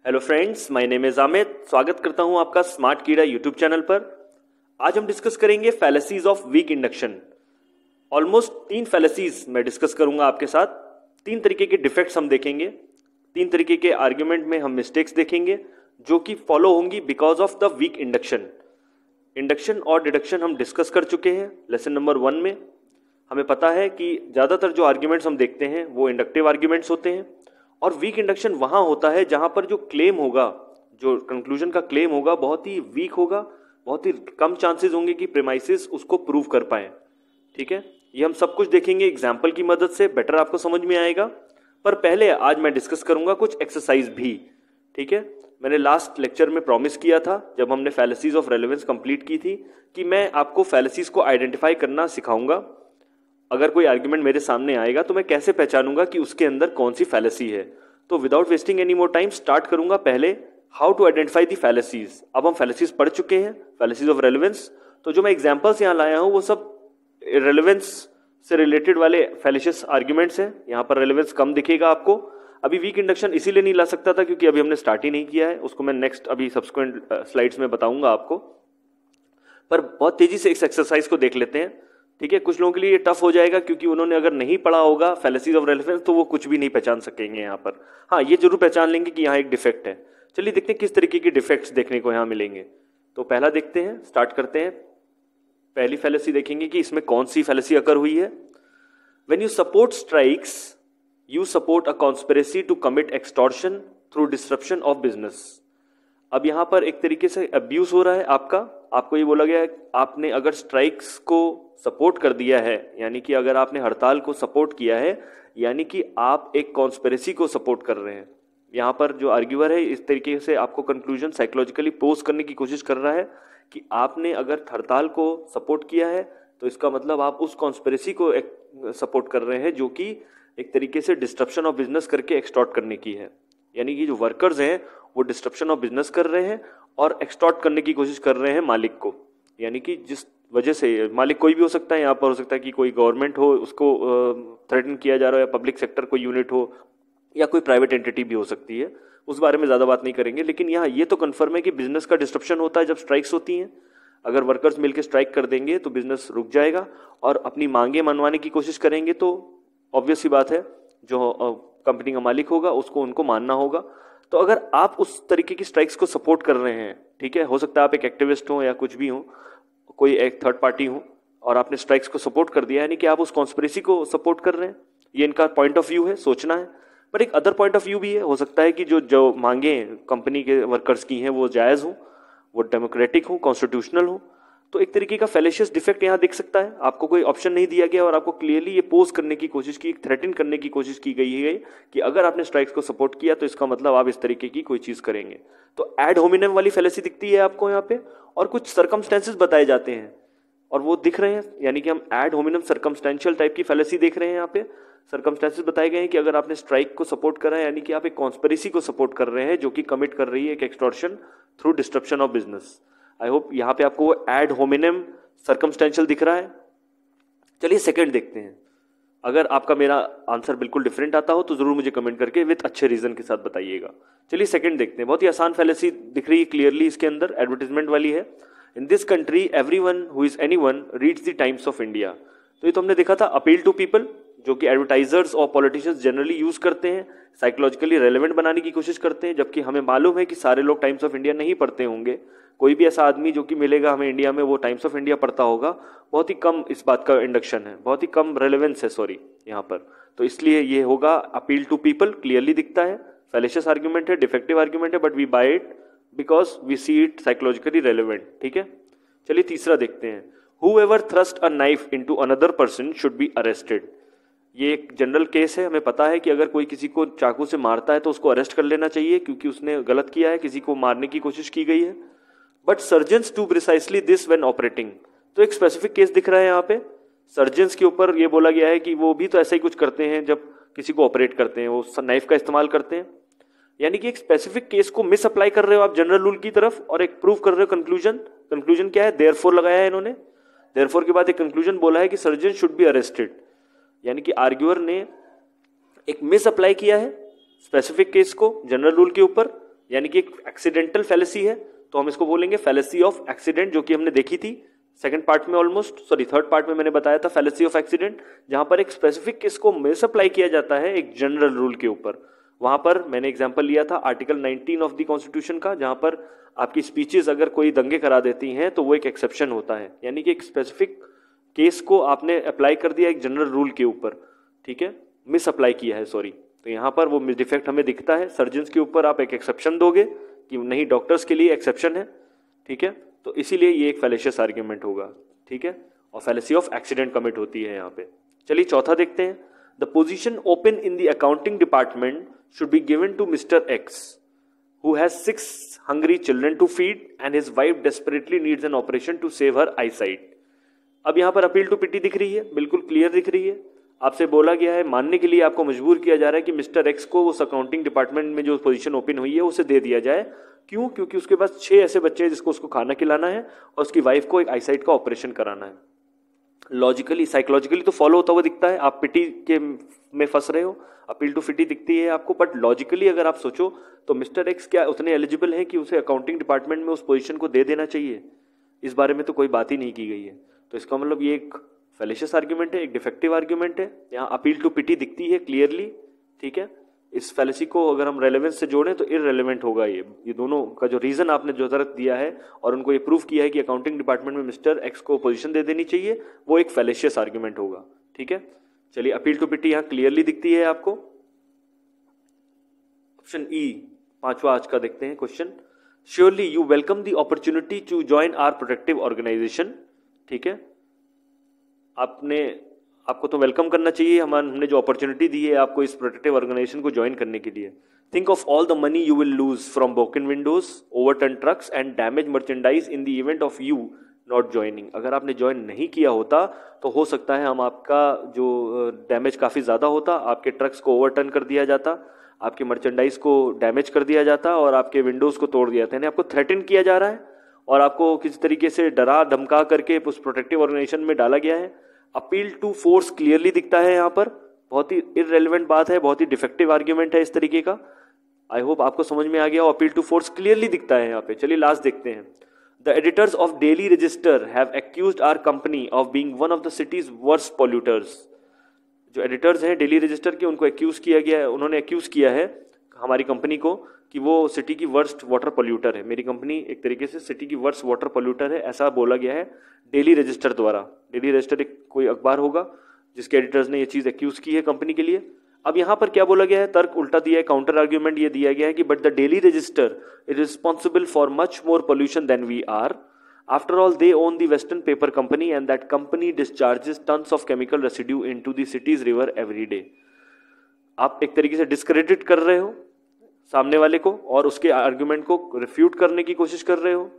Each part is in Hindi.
Hello friends, my name is Amit. स्वागत करता हूं आपका स्मार्ट कीड़ा यूट्यूब चैनल पर। आज हम डिस्कस करेंगे fallacies of weak induction. Almost 3 fallacies मैं डिस्कस करूंगा आपके साथ। 3 तरीके के डिफेक्ट्स हम देखेंगे, 3 तरीके के आर्ग्यूमेंट में हम मिस्टेक्स देखेंगे जो कि फॉलो होंगी because of the weak induction. Induction और डिडक्शन हम डिस्कस कर चुके हैं लेसन नंबर 1 में। हमें पता है कि ज़्यादातर जो आर्ग्यूमेंट्स हम देखते हैं वो इंडक्टिव आर्ग्यूमेंट्स होते हैं और वीक इंडक्शन वहां होता है जहां पर जो क्लेम होगा, जो कंक्लूजन का क्लेम होगा, बहुत ही वीक होगा, बहुत ही कम चांसेस होंगे कि प्रीमाइसेस उसको प्रूव कर पाए। ठीक है, ये हम सब कुछ देखेंगे एग्जाम्पल की मदद से, बेटर आपको समझ में आएगा। पर पहले आज मैं डिस्कस करूंगा कुछ एक्सरसाइज भी। ठीक है, मैंने लास्ट लेक्चर में प्रॉमिस किया था जब हमने फैलेसीज ऑफ रेलेवेंस कंप्लीट की थी कि मैं आपको फैलेसीज को आइडेंटिफाई करना सिखाऊंगा। अगर कोई आर्ग्यूमेंट मेरे सामने आएगा तो मैं कैसे पहचानूंगा कि उसके अंदर कौन सी फैलेसी है। तो without wasting any more time start करूंगा पहले how to identify the fallacies. अब हम फैलेसीज पढ़ चुके हैं, फैलेसीज ऑफ रेलेवेंस। तो जो मैं एग्जांपल्स यहाँ लाया हूँ वो सब रेलेवेंस से रिलेटेड वाले फैलेशियस आर्ग्यूमेंट्स हैं। यहाँ पर रेलेवेंस कम दिखेगा आपको। अभी वीक इंडक्शन इसीलिए नहीं ला सकता था क्योंकि अभी हमने स्टार्ट ही नहीं किया है, उसको मैं नेक्स्ट अभी सब्सिक्वेंट स्लाइड्स में बताऊंगा आपको। पर बहुत तेजी से इस एक्सरसाइज को देख लेते हैं। ठीक है, कुछ लोगों के लिए ये टफ हो जाएगा क्योंकि उन्होंने अगर नहीं पढ़ा होगा फैलेसीज ऑफ रेलेवेंस तो वो कुछ भी नहीं पहचान सकेंगे यहाँ पर। हाँ, ये जरूर पहचान लेंगे कि यहाँ एक डिफेक्ट है। चलिए देखते हैं किस तरीके के डिफेक्ट्स देखने को यहाँ मिलेंगे। तो पहला देखते हैं, स्टार्ट करते हैं। पहली फैलेसी देखेंगे कि इसमें कौन सी फैलेसी अकर हुई है। When you support strikes you support a conspiracy to commit extortion through disruption of business. अब यहाँ पर एक तरीके से अब्यूज हो रहा है आपको ये बोला गया है आपने अगर स्ट्राइक्स को सपोर्ट कर दिया है, यानी कि अगर आपने हड़ताल को सपोर्ट किया है, यानी कि आप एक कॉन्स्पिरेसी को सपोर्ट कर रहे हैं। यहाँ पर जो आर्ग्यूअर है इस तरीके से आपको कंक्लूजन साइकोलॉजिकली पोज करने की कोशिश कर रहा है कि आपने अगर हड़ताल को सपोर्ट किया है तो इसका मतलब आप उस कॉन्स्पिरेसी को सपोर्ट कर रहे हैं जो कि एक तरीके से डिस्ट्रप्शन ऑफ बिजनेस करके एक्सटॉर्ट करने की है। यानी कि जो वर्कर्स हैं वो डिस्ट्रप्शन ऑफ बिजनेस कर रहे हैं और एक्सटॉर्ट करने की कोशिश कर रहे हैं मालिक को। यानी कि जिस वजह से मालिक कोई भी हो सकता है, यहाँ पर हो सकता है कि कोई गवर्नमेंट हो उसको थ्रेटन किया जा रहा है, या पब्लिक सेक्टर कोई यूनिट हो, या कोई प्राइवेट एंटिटी भी हो सकती है। उस बारे में ज़्यादा बात नहीं करेंगे, लेकिन यहाँ ये तो कन्फर्म है कि बिजनेस का डिस्ट्रप्शन होता है जब स्ट्राइक्स होती हैं। अगर वर्कर्स मिलकर स्ट्राइक कर देंगे तो बिजनेस रुक जाएगा और अपनी मांगे मनवाने की कोशिश करेंगे तो ऑब्वियस सी बात है जो कंपनी का मालिक होगा उसको उनको मानना होगा। तो अगर आप उस तरीके की स्ट्राइक्स को सपोर्ट कर रहे हैं, ठीक है, हो सकता है आप एक एक्टिविस्ट हो या कुछ भी हो, कोई एक थर्ड पार्टी हो, और आपने स्ट्राइक्स को सपोर्ट कर दिया, यानी कि आप उस कॉन्स्पिरेसी को सपोर्ट कर रहे हैं। ये इनका पॉइंट ऑफ व्यू है, सोचना है। पर एक अदर पॉइंट ऑफ व्यू भी है, हो सकता है कि जो मांगे कंपनी के वर्कर्स की हैं वो जायज़ हो, वो डेमोक्रेटिक हो, कॉन्स्टिट्यूशनल हो। तो एक तरीके का फैलेशियस डिफेक्ट यहाँ दिख सकता है। आपको कोई ऑप्शन नहीं दिया गया और आपको क्लियरली ये पोज करने की कोशिश की, थ्रेटन करने की कोशिश की गई है कि अगर आपने स्ट्राइक्स को सपोर्ट किया तो इसका मतलब आप इस तरीके की कोई चीज करेंगे। तो एड होमिनम वाली फैलेसी दिखती है आपको यहाँ पे, और कुछ सर्कमस्टेंसेस बताए जाते हैं और वो दिख रहे हैं। यानी कि हम एड होमिनम सर्कमस्टेंशियल टाइप की फैलेसी देख रहे हैं। यहाँ पे सर्कमस्टेंसेस बताए गए हैं कि अगर आपने स्ट्राइक को सपोर्ट करा है, यानी कि आप एक कॉन्स्पिरेसी को सपोर्ट कर रहे हैं जो कि कमिट कर रही है एक extortion through disruption of business. I hope यहाँ पे आपको एड होमिनम सर्कमस्टेंशियल दिख रहा है। चलिए सेकंड देखते हैं। अगर आपका मेरा आंसर बिल्कुल डिफरेंट आता हो तो जरूर मुझे कमेंट करके विद अच्छे रीजन के साथ बताइएगा। चलिए सेकंड देखते हैं। बहुत ही आसान फैलेसी दिख रही है क्लियरली, इसके अंदर एडवर्टाइजमेंट वाली है। In this country everyone who is anyone reads the times of India. तो ये तो हमने देखा था अपील टू पीपल, जो कि एडवर्टाइजर्स और पॉलिटिशियंस जनरली यूज करते हैं, साइकोलॉजिकली रेलेवेंट बनाने की कोशिश करते हैं, जबकि हमें मालूम है कि सारे लोग टाइम्स ऑफ इंडिया नहीं पढ़ते होंगे। कोई भी ऐसा आदमी जो कि मिलेगा हमें इंडिया में वो टाइम्स ऑफ इंडिया पढ़ता होगा, बहुत ही कम इस बात का इंडक्शन है, बहुत ही कम रेलेवेंस है सॉरी यहाँ पर। तो इसलिए ये होगा अपील टू पीपल, क्लियरली दिखता है। फैलेशियस आर्ग्यूमेंट है, डिफेक्टिव आर्ग्यूमेंट है, but we buy it because we see it psychologically relevant. ठीक है, चलिए तीसरा देखते हैं। Whoever thrust a knife into another person should be arrested। ये एक जनरल केस है। हमें पता है कि अगर कोई किसी को चाकू से मारता है तो उसको अरेस्ट कर लेना चाहिए क्योंकि उसने गलत किया है, किसी को मारने की कोशिश की गई है। But surgeons do precisely this when operating. तो एक स्पेसिफिक केस दिख रहा है यहाँ पे, सर्जन्स के ऊपर ये बोला गया है कि वो भी तो ऐसा ही कुछ करते हैं जब किसी को ऑपरेट करते हैं, वो नाइफ का इस्तेमाल करते हैं। यानी कि एक स्पेसिफिक केस को मिस अप्लाई कर रहे हो आप जनरल रूल की तरफ और एक प्रूव कर रहे हो कंक्लूजन। कंक्लूजन क्या है? देयरफॉर लगाया है इन्होंने। देयरफॉर के बाद एक कंक्लूजन बोला है कि सर्जन शुड बी अरेस्टेड। यानी कि आर्ग्यूअर ने एक मिस अप्लाई किया है स्पेसिफिक केस को जनरल रूल के ऊपर, यानी कि एक एक्सीडेंटल फैलेसी है, तो हम इसको बोलेंगे फैलेसी ऑफ एक्सीडेंट, जो कि हमने देखी थी सेकंड पार्ट में थर्ड पार्ट में मैंने बताया था फैलेसी ऑफ एक्सीडेंट, जहां पर एक स्पेसिफिक केस को मिस अप्लाई किया जाता है एक जनरल रूल के ऊपर। वहां पर मैंने एग्जांपल लिया था आर्टिकल 19 ऑफ द कॉन्स्टिट्यूशन का, जहां पर आपकी स्पीचेस अगर कोई दंगे करा देती हैं तो वो एक एक्सेप्शन होता है, यानी कि एक स्पेसिफिक केस को आपने अप्लाई कर दिया एक जनरल रूल के ऊपर, ठीक है, मिस अप्लाई किया है, सॉरी। तो यहाँ पर वो डिफेक्ट हमें दिखता है। सर्जन्स के ऊपर आप एक एक्सेप्शन दोगे कि नहीं, डॉक्टर्स के लिए एक्सेप्शन है, ठीक है, तो इसीलिए ये एक फैलेशियस आर्ग्यूमेंट होगा, ठीक है, और फैलेसी ऑफ एक्सीडेंट कमिट होती है यहाँ पे। चलिए चौथा देखते हैं। The position open in the accounting department should be given to mister X who has 6 hungry children to feed and his wife desperately needs an operation to save her eyesight। अब यहाँ पर अपील टू पिटी दिख रही है, बिल्कुल क्लियर दिख रही है। आपसे बोला गया है, मानने के लिए आपको मजबूर किया जा रहा है कि मिस्टर एक्स को उस अकाउंटिंग डिपार्टमेंट में जो पोजीशन ओपन हुई है उसे दे दिया जाए। क्यों? क्योंकि उसके पास 6 ऐसे बच्चे हैं जिसको उसको खाना खिलाना है और उसकी वाइफ को एक आईसाइट का ऑपरेशन कराना है। लॉजिकली साइकोलॉजिकली तो फॉलो होता हुआ दिखता है, आप पिटी के में फंस रहे हो, अपील टू पिटी दिखती है आपको, बट लॉजिकली अगर आप सोचो तो मिस्टर एक्स क्या उतने एलिजिबल हैं कि उसे अकाउंटिंग डिपार्टमेंट में उस पोजीशन को दे देना चाहिए? इस बारे में तो कोई बात ही नहीं की गई है। तो इसका मतलब ये एक फैलेशियस आर्ग्यूमेंट है, एक डिफेक्टिव आर्ग्यूमेंट है। यहाँ अपील टू पिटी दिखती है क्लियरली, ठीक है। इस फैलेसी को अगर हम रेलेवेंस से जोड़ें तो इररेलेवेंट होगा। ये दोनों का जो रीजन आपने जो तरह दिया है और उनको ये प्रूव किया है कि अकाउंटिंग डिपार्टमेंट में मिस्टर एक्स को पोजीशन दे देनी चाहिए, वो एक फैलेशियस आर्ग्यूमेंट होगा, ठीक है। चलिए अपील टू पिटी यहाँ क्लियरली दिखती है आपको। ऑप्शन ई, पांचवा आज का देखते हैं question. Surely you welcome the opportunity to join our protective organisation, ठीक है। आपको तो वेलकम करना चाहिए, हमने जो अपॉर्चुनिटी दी है आपको इस प्रोटेक्टिव ऑर्गेनाइजेशन को ज्वाइन करने के लिए। Think of all the money you will lose from broken Windows, overturn trucks and damage merchandise in the event of you not joining. अगर आपने ज्वाइन नहीं किया होता तो हो सकता है हम आपका जो डैमेज काफी ज्यादा होता, आपके ट्रक्स को ओवरटर्न कर दिया जाता, आपके मर्चेंडाइज को डैमेज कर दिया जाता और आपके विंडोज को तोड़ दिया जाता। यानी आपको थ्रेटन किया जा रहा है और आपको किसी तरीके से डरा धमका करके उस प्रोटेक्टिव ऑर्गेनाइजेशन में डाला गया है। अपील टू फोर्स क्लियरली दिखता है यहाँ पर, बहुत ही इररेलेवेंट बात है, बहुत ही डिफेक्टिव आर्ग्यूमेंट है इस तरीके का। आई होप आपको समझ में आ गया हो। अपील टू फोर्स क्लियरली दिखता है यहाँ पे। चलिए लास्ट देखते हैं। The editors of daily register have accused our company of being one of the city's worst polluters. जो एडिटर्स हैं डेली रजिस्टर के, उनको एक्यूज किया गया है, उन्होंने एक्यूज किया है हमारी कंपनी को कि वो सिटी की वर्स्ट वाटर पॉल्यूटर है। मेरी कंपनी एक तरीके से सिटी की वर्स्ट वाटर पॉल्यूटर है, ऐसा बोला गया है डेली रजिस्टर द्वारा। डेली रजिस्टर एक कोई अखबार होगा जिसके एडिटर्स ने ये चीज एक्यूज की है कंपनी के लिए। अब यहाँ पर क्या बोला गया है, तर्क उल्टा दिया है, काउंटर आर्ग्यूमेंट ये दिया गया है कि but the daily register is responsible for much more pollution than we are. After all, they own the Western Paper Company and that company discharges tons of chemical residue into the city's river every day। आप एक तरीके से डिस्क्रेडिट कर रहे हो सामने वाले को और उसके आर्ग्यूमेंट को रिफ्यूट करने की कोशिश कर रहे हो,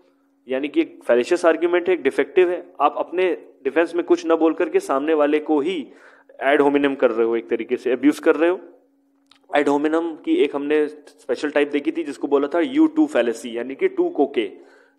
यानी कि एक फैलेशियस आर्ग्यूमेंट है, एक डिफेक्टिव है। आप अपने डिफेंस में कुछ न बोल करके सामने वाले को ही एड होमिनम कर रहे हो, एक तरीके से अब्यूज कर रहे हो। एड होमिनम की एक हमने स्पेशल टाइप देखी थी जिसको बोला था U2 फैलेसी, यानी कि टू को के।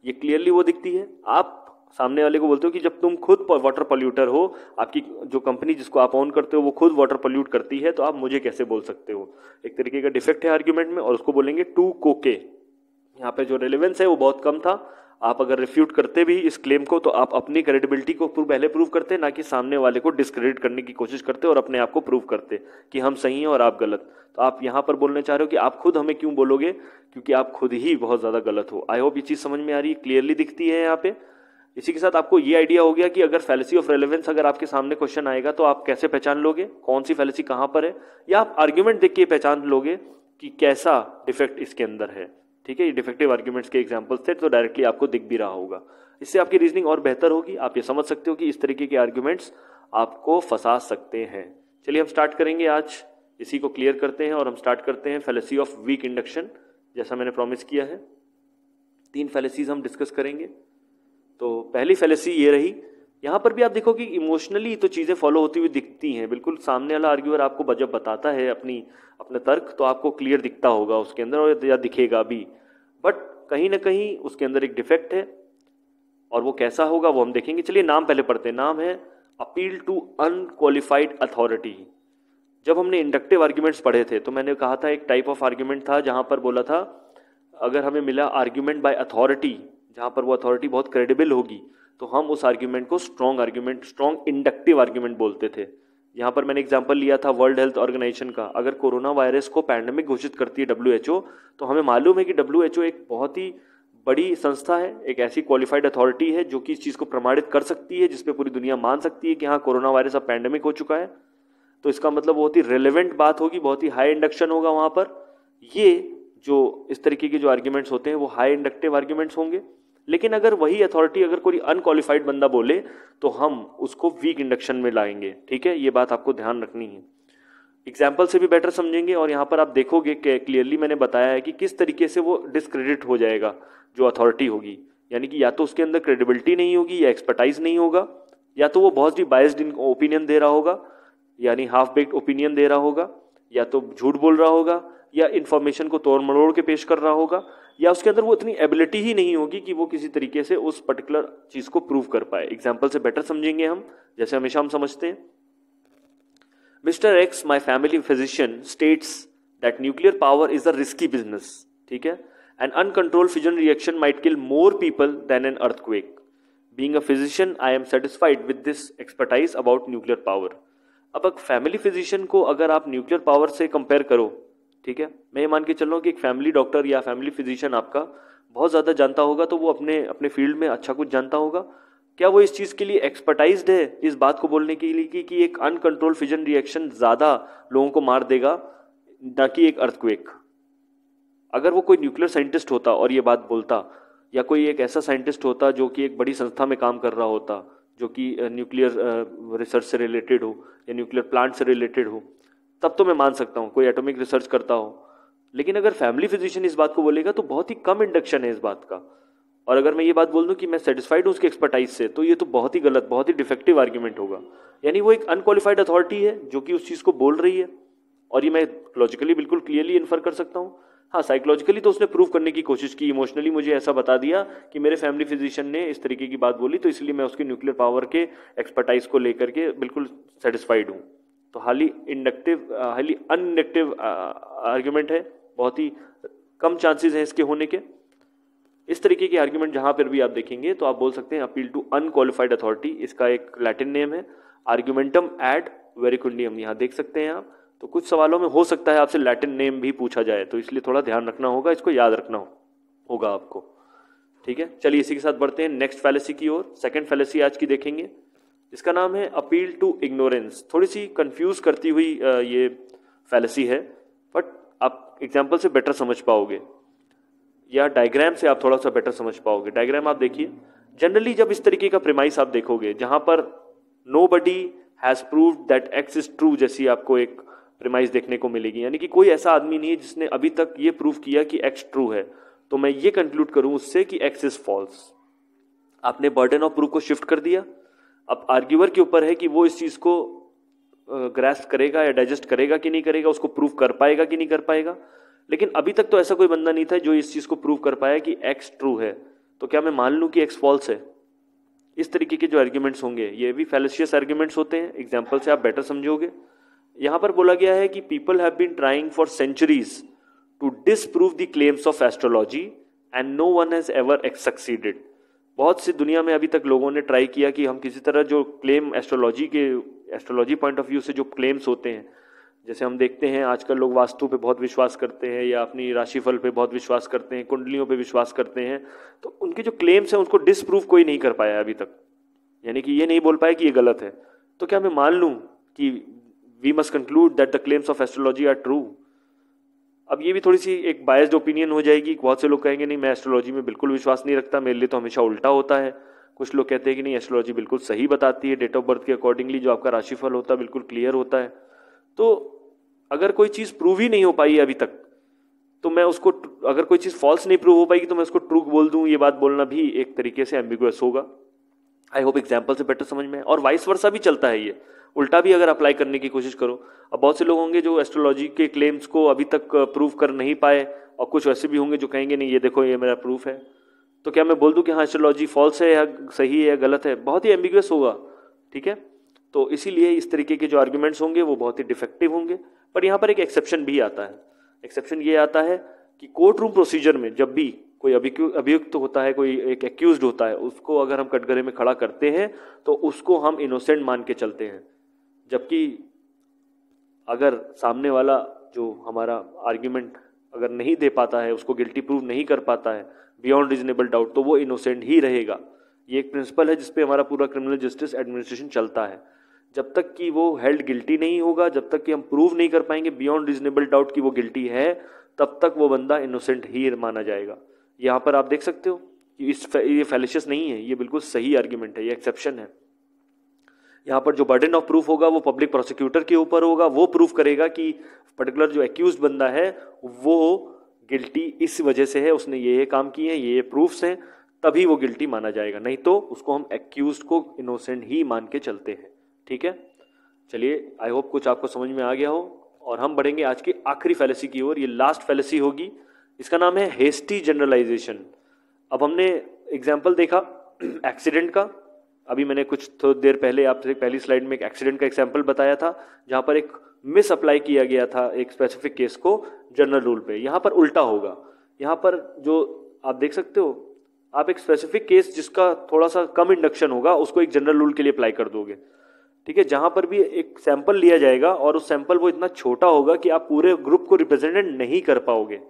ये क्लियरली वो दिखती है। आप सामने वाले को बोलते हो कि जब तुम खुद वाटर पॉल्यूटर हो, आपकी जो कंपनी जिसको आप ऑन करते हो वो खुद वाटर पॉल्यूट करती है, तो आप मुझे कैसे बोल सकते हो। एक तरीके का डिफेक्ट है आर्ग्यूमेंट में और उसको बोलेंगे टू कोके। यहाँ पे जो रेलेवेंस है वो बहुत कम था। आप अगर रिफ्यूट करते भी इस क्लेम को तो आप अपनी क्रेडिबिलिटी को पहले प्रूव करते, ना कि सामने वाले को डिस्क्रेडिट करने की कोशिश करते और अपने आप को प्रूव करते कि हम सही हैं और आप गलत। तो आप यहाँ पर बोलने चाह रहे हो कि आप खुद हमें क्यों बोलोगे, क्योंकि आप खुद ही बहुत ज्यादा गलत हो। आई होप ये चीज समझ में आ रही है, क्लियरली दिखती है यहाँ पे। इसी के साथ आपको ये आइडिया हो गया कि अगर फैलेसी ऑफ रेलेवेंस अगर आपके सामने क्वेश्चन आएगा तो आप कैसे पहचान लोगे कौन सी फैलेसी कहाँ पर है, या आप आर्ग्यूमेंट देख के पहचान लोगे कि कैसा डिफेक्ट इसके अंदर है। ठीक है, ये डिफेक्टिव आर्ग्यूमेंट्स के एग्जांपल्स थे, तो डायरेक्टली आपको दिख भी रहा होगा। इससे आपकी रीजनिंग और बेहतर होगी। आप ये समझ सकते हो कि इस तरीके के आर्ग्यूमेंट्स आपको फंसा सकते हैं। चलिए हम स्टार्ट करेंगे, आज इसी को क्लियर करते हैं और हम स्टार्ट करते हैं फैलेसी ऑफ वीक इंडक्शन। जैसा मैंने प्रॉमिस किया है 3 फैलेसीज हम डिस्कस करेंगे। तो पहली फैलेसी ये रही। यहाँ पर भी आप देखो कि इमोशनली तो चीजें फॉलो होती हुई दिखती हैं। बिल्कुल सामने वाला आर्ग्यूअर आपको जब बताता है अपने तर्क, तो आपको क्लियर दिखता होगा उसके अंदर और या दिखेगा भी, बट कहीं ना कहीं उसके अंदर एक डिफेक्ट है और वो कैसा होगा वो हम देखेंगे। चलिए नाम पहले पढ़ते हैं। नाम है अपील टू अनक्वालिफाइड अथॉरिटी। जब हमने इंडक्टिव आर्ग्यूमेंट्स पढ़े थे तो मैंने कहा था एक टाइप ऑफ आर्ग्यूमेंट था जहां पर बोला था अगर हमें मिला आर्ग्यूमेंट बाय अथॉरिटी, जहाँ पर वो अथॉरिटी बहुत क्रेडिबल होगी, तो हम उस आर्ग्यूमेंट को strong argument, strong inductive argument बोलते थे। यहाँ पर मैंने एग्जांपल लिया था वर्ल्ड हेल्थ ऑर्गेनाइजेशन का। अगर कोरोना वायरस को पैंडेमिक घोषित करती है WHO, तो हमें मालूम है कि WHO एक बहुत ही बड़ी संस्था है, एक ऐसी क्वालिफाइड अथॉरिटी है जो कि इस चीज़ को प्रमाणित कर सकती है, जिसपे पूरी दुनिया मान सकती है कि हाँ कोरोना वायरस अब पैंडेमिक हो चुका है। तो इसका मतलब बहुत ही रिलेवेंट बात होगी, बहुत ही हाई इंडक्शन होगा वहाँ पर। ये जो इस तरीके के जो आर्ग्यूमेंट्स होते हैं वो हाई इंडक्टिव आर्ग्यूमेंट्स होंगे। लेकिन अगर वही अथॉरिटी अगर कोई अनक्वालिफाइड बंदा बोले तो हम उसको वीक इंडक्शन में लाएंगे। ठीक है, ये बात आपको ध्यान रखनी है। एग्जाम्पल से भी बेटर समझेंगे और यहाँ पर आप देखोगे कि क्लियरली मैंने बताया है कि किस तरीके से वो डिस्क्रेडिट हो जाएगा जो अथॉरिटी होगी। यानी कि या तो उसके अंदर क्रेडिबिलिटी नहीं होगी, या एक्सपर्टाइज नहीं होगा, या तो वो बहुत ही बायस्ड ओपिनियन दे रहा होगा, यानी हाफ बेक्ड ओपिनियन दे रहा होगा, या तो झूठ बोल रहा होगा, या इन्फॉर्मेशन को तोड़ मरोड़ के पेश कर रहा होगा, या उसके अंदर वो इतनी एबिलिटी ही नहीं होगी कि वो किसी तरीके से उस पर्टिकुलर चीज को प्रूव कर पाए। एग्जाम्पल से बेटर समझेंगे हम, जैसे हमेशा हम समझते हैं। Mister X, my family physician, states that nuclear power is a risky business. ठीक है, an uncontrolled fission reaction might kill more people than an earthquake. Being a physician, I am satisfied with this expertise about nuclear power. अब एक फैमिली फिजिशियन को अगर आप न्यूक्लियर पावर से कंपेयर करो, ठीक है, मैं ये मान के चल रहा हूँ कि एक फैमिली डॉक्टर या फैमिली फिजिशियन आपका बहुत ज़्यादा जानता होगा, तो वो अपने अपने फील्ड में अच्छा कुछ जानता होगा। क्या वो इस चीज़ के लिए एक्सपर्टाइज्ड है इस बात को बोलने के लिए कि एक अनकंट्रोल फिजन रिएक्शन ज़्यादा लोगों को मार देगा ना कि एक अर्थक्वेक? अगर वो कोई न्यूक्लियर साइंटिस्ट होता और ये बात बोलता, या कोई एक ऐसा साइंटिस्ट होता जो कि एक बड़ी संस्था में काम कर रहा होता, जो कि न्यूक्लियर रिसर्च से रिलेटेड हो या न्यूक्लियर प्लांट से रिलेटेड हो, तब तो मैं मान सकता हूँ, कोई एटॉमिक रिसर्च करता हो। लेकिन अगर फैमिली फिजिशियन इस बात को बोलेगा तो बहुत ही कम इंडक्शन है इस बात का। और अगर मैं ये बात बोल दूं कि मैं सेटिस्फाइड हूँ उसके एक्सपर्टाइज से, तो ये तो बहुत ही गलत, बहुत ही डिफेक्टिव आर्ग्यूमेंट होगा। यानी वो एक अनक्वालिफाइड अथॉरिटी है जो कि उस चीज़ को बोल रही है, और ये मैं लॉजिकली बिल्कुल क्लियरली इन्फर कर सकता हूँ। हाँ, साइकोलॉजिकली तो उसने प्रूव करने की कोशिश की, इमोशनली मुझे ऐसा बता दिया कि मेरे फैमिली फिजिशियन ने इस तरीके की बात बोली, तो इसलिए मैं उसके न्यूक्लियर पावर के एक्सपर्टाइज को लेकर के बिल्कुल सेटिस्फाइड हूँ। तो हाईली अनइंडक्टिव आर्ग्यूमेंट है, बहुत ही कम चांसेस हैं इसके होने के। इस तरीके के आर्ग्यूमेंट जहां पर भी आप देखेंगे तो आप बोल सकते हैं अपील टू अनक्वालिफाइड अथॉरिटी। इसका एक लैटिन नेम है आर्ग्यूमेंटम एड वेरिकुंडियम। यहाँ देख सकते हैं आप। तो कुछ सवालों में हो सकता है आपसे लैटिन नेम भी पूछा जाए, तो इसलिए थोड़ा ध्यान रखना होगा, इसको याद रखना होगा आपको। ठीक है, चलिए इसी के साथ बढ़ते हैं नेक्स्ट फैलेसी की ओर। सेकंड फैलेसी आज की देखेंगे, इसका नाम है अपील टू इग्नोरेंस। थोड़ी सी कंफ्यूज करती हुई ये फैलेसी है, बट आप एग्जाम्पल से बेटर समझ पाओगे, या डायग्राम से आप थोड़ा सा बेटर समझ पाओगे। डायग्राम आप देखिए। जनरली जब इस तरीके का प्रेमाइस आप देखोगे जहां पर nobody has proved that x is true जैसी आपको एक प्रेमाइस देखने को मिलेगी, यानी कि कोई ऐसा आदमी नहीं है जिसने अभी तक ये प्रूव किया कि एक्स ट्रू है, तो मैं ये कंक्लूड करूं उससे कि एक्स इज फॉल्स। आपने बर्डन ऑफ प्रूफ को शिफ्ट कर दिया। अब आर्ग्यूअर के ऊपर है कि वो इस चीज को ग्रास्प करेगा या डाइजेस्ट करेगा कि नहीं करेगा, उसको प्रूव कर पाएगा कि नहीं कर पाएगा। लेकिन अभी तक तो ऐसा कोई बंदा नहीं था जो इस चीज को प्रूव कर पाया कि एक्स ट्रू है, तो क्या मैं मान लूं कि एक्स फॉल्स है? इस तरीके के जो आर्ग्यूमेंट्स होंगे ये भी फैलेशियस आर्ग्यूमेंट्स होते हैं। एग्जाम्पल से आप बेटर समझोगे। यहां पर बोला गया है कि people have been trying for centuries to disprove the claims of astrology and no one has ever succeeded. बहुत सी दुनिया में अभी तक लोगों ने ट्राई किया कि हम किसी तरह जो claim astrology point of view से जो क्लेम्स होते हैं, जैसे हम देखते हैं आजकल लोग वास्तु पे बहुत विश्वास करते हैं या अपनी राशिफल पे बहुत विश्वास करते हैं, कुंडलियों पे विश्वास करते हैं, तो उनके जो क्लेम्स हैं उसको डिसप्रूव कोई नहीं कर पाया अभी तक, यानी कि ये नहीं बोल पाया कि ये गलत है। तो क्या मैं मान लूं कि we must conclude that the claims of astrology are true? अब ये भी थोड़ी सी एक बायस्ड ओपिनियन हो जाएगी। बहुत से लोग कहेंगे नहीं, मैं एस्ट्रोलॉजी में बिल्कुल विश्वास नहीं रखता, मेरे लिए तो हमेशा उल्टा होता है। कुछ लोग कहते हैं कि नहीं, एस्ट्रोलॉजी बिल्कुल सही बताती है, डेट ऑफ बर्थ के अकॉर्डिंगली जो आपका राशिफल होता है बिल्कुल क्लियर होता है। तो अगर कोई चीज प्रूव ही नहीं हो पाई अभी तक, तो मैं उसको, अगर कोई चीज फॉल्स नहीं प्रूव हो पाएगी तो मैं उसको ट्रू बोल दूं, ये बात बोलना भी एक तरीके से एम्बिगुअस होगा। आई होप एग्जाम्पल से बेटर समझ में। और वाइस वर्सा भी चलता है, ये उल्टा भी अगर अप्लाई करने की कोशिश करो। अब बहुत से लोग होंगे जो एस्ट्रोलॉजी के क्लेम्स को अभी तक प्रूव कर नहीं पाए, और कुछ वैसे भी होंगे जो कहेंगे नहीं, ये देखो ये मेरा प्रूफ है। तो क्या मैं बोल दूं कि हाँ एस्ट्रोलॉजी फॉल्स है या सही है या गलत है? बहुत ही एम्बिगुअस होगा। ठीक है, तो इसीलिए इस तरीके के जो आर्ग्यूमेंट्स होंगे वो बहुत ही डिफेक्टिव होंगे। पर यहाँ पर एक एक्सेप्शन भी आता है। एक्सेप्शन ये आता है कि कोर्ट रूम प्रोसीजर में जब भी कोई अभियुक्त होता है, कोई एक एक्यूज्ड होता है, उसको अगर हम कटघरे में खड़ा करते हैं तो उसको हम इनोसेंट मान के चलते हैं, जबकि अगर सामने वाला जो हमारा आर्ग्यूमेंट अगर नहीं दे पाता है, उसको गिल्टी प्रूव नहीं कर पाता है बियॉन्ड रीजनेबल डाउट, तो वो इनोसेंट ही रहेगा। ये एक प्रिंसिपल है जिसपे हमारा पूरा क्रिमिनल जस्टिस एडमिनिस्ट्रेशन चलता है। जब तक कि वो हेल्ड गिल्टी नहीं होगा, जब तक कि हम प्रूव नहीं कर पाएंगे बियॉन्ड रीजनेबल डाउट कि वो गिल्टी है, तब तक वो बंदा इनोसेंट ही माना जाएगा। यहाँ पर आप देख सकते हो कि ये फैलिशियस नहीं है, ये बिल्कुल सही आर्ग्यूमेंट है, ये एक्सेप्शन है। यहाँ पर जो बर्डन ऑफ प्रूफ होगा वो पब्लिक प्रोसिक्यूटर के ऊपर होगा, वो प्रूफ करेगा कि पर्टिकुलर जो एक्यूज्ड बंदा है वो गिल्टी इस वजह से है, उसने ये काम किए हैं, ये प्रूफ्स हैं, तभी वो गिल्टी माना जाएगा, नहीं तो उसको हम एक्यूज्ड को इनोसेंट ही मान के चलते हैं। ठीक है, चलिए आई होप कुछ आपको समझ में आ गया हो, और हम बढ़ेंगे आज की आखिरी फैलेसी की ओर। ये लास्ट फैलेसी होगी, इसका नाम है हेस्टी जनरलाइजेशन। अब हमने एग्जाम्पल देखा एक्सीडेंट का, अभी मैंने कुछ थोड़ी देर पहले आपसे पहली स्लाइड में एक एक्सीडेंट का एग्जाम्पल बताया था जहां पर एक मिस अप्लाई किया गया था एक स्पेसिफिक केस को जनरल रूल पे। यहाँ पर उल्टा होगा, यहाँ पर जो आप देख सकते हो, आप एक स्पेसिफिक केस जिसका थोड़ा सा कम इंडक्शन होगा उसको एक जनरल रूल के लिए अप्लाई कर दोगे। ठीक है, जहां पर भी एक सैंपल लिया जाएगा और उस सैंपल वो इतना छोटा होगा कि आप पूरे ग्रुप को रिप्रेजेंट नहीं कर पाओगे।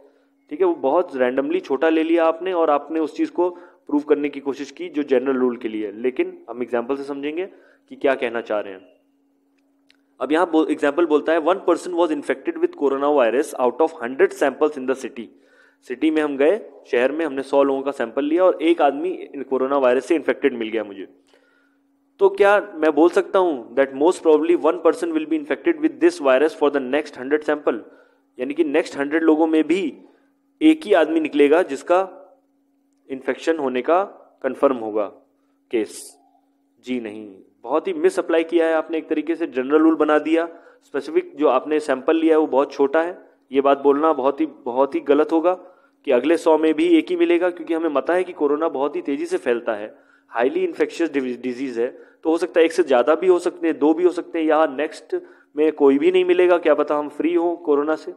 ठीक है, वो बहुत रैंडमली छोटा ले लिया आपने और आपने उस चीज को प्रूव करने की कोशिश की जो जनरल रूल के लिए, लेकिन हम एग्जाम्पल से समझेंगे कि क्या कहना चाह रहे हैं। अब यहाँ एग्जाम्पल बोलता है 1 person was infected with corona virus out of 100 samples in the city. City में हम गए, शहर में हमने 100 लोगों का सैंपल लिया और एक आदमी कोरोना वायरस से इन्फेक्टेड मिल गया मुझे। तो क्या मैं बोल सकता हूं that most probably 1 person will be infected with this virus for the next 100 sample, यानी कि नेक्स्ट 100 लोगों में भी एक ही आदमी निकलेगा जिसका इन्फेक्शन होने का कंफर्म होगा केस? जी नहीं, बहुत ही मिस अप्लाई किया है आपने, एक तरीके से जनरल रूल बना दिया। स्पेसिफिक जो आपने सैंपल लिया है वो बहुत छोटा है, ये बात बोलना बहुत ही गलत होगा कि अगले 100 में भी एक ही मिलेगा, क्योंकि हमें पता है कि कोरोना बहुत ही तेजी से फैलता है, हाईली इन्फेक्शियस डिजीज है, तो हो सकता है एक से ज्यादा भी हो सकते हैं, 2 भी हो सकते हैं, या नेक्स्ट में कोई भी नहीं मिलेगा, क्या पता हम फ्री हो कोरोना से।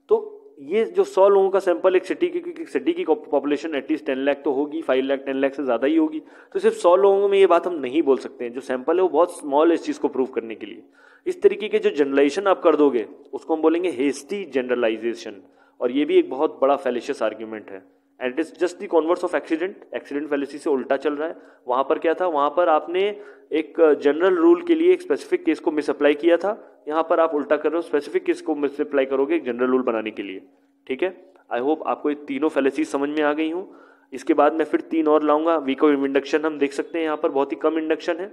तो ये जो 100 लोगों का सैंपल एक सिटी की पॉपुलेशन एटलीस्ट 10 लाख तो होगी, 5 लाख 10 लाख से ज्यादा ही होगी, तो सिर्फ 100 लोगों में ये बात हम नहीं बोल सकते हैं। जो सैंपल है वो बहुत स्मॉल है इस चीज को प्रूव करने के लिए। इस तरीके के जो जनरलाइजेशन आप कर दोगे उसको हम बोलेंगे हेस्टी जनरलाइजेशन, और ये भी एक बहुत बड़ा फैलिशियस आर्ग्यूमेंट है, and it is just the converse of accident fallacy से उल्टा चल रहा है। वहां पर क्या था, वहां पर आपने एक जनरल रूल के लिए एक स्पेसिफिक केस को मिस अप्लाई किया था, यहाँ पर आप उल्टा कर रहे हो, स्पेसिफिक केस को मिस अप्लाई करोगे एक जनरल रूल बनाने के लिए। ठीक है, आई होप आपको ये तीनों फैलेसी समझ में आ गई हूँ। इसके बाद मैं फिर 3 और लाऊंगा। वीक ऑफ इंडक्शन हम देख सकते हैं, यहाँ पर बहुत ही कम इंडक्शन है,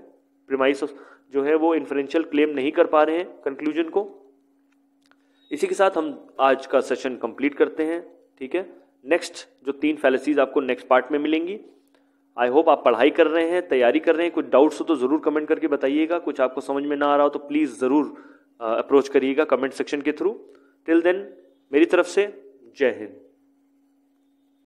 प्रीमाइस जो है वो इन्फरेंशियल क्लेम नहीं कर पा रहे हैं कंक्लूजन को। इसी के साथ हम आज का सेशन कंप्लीट करते हैं। ठीक है, नेक्स्ट जो 3 फैलेसीज आपको नेक्स्ट पार्ट में मिलेंगी। आई होप आप पढ़ाई कर रहे हैं, तैयारी कर रहे हैं। कुछ डाउट्स हो तो जरूर कमेंट करके बताइएगा, कुछ आपको समझ में ना आ रहा हो तो प्लीज जरूर अप्रोच करिएगा कमेंट सेक्शन के थ्रू। टिल देन मेरी तरफ से जय हिंद।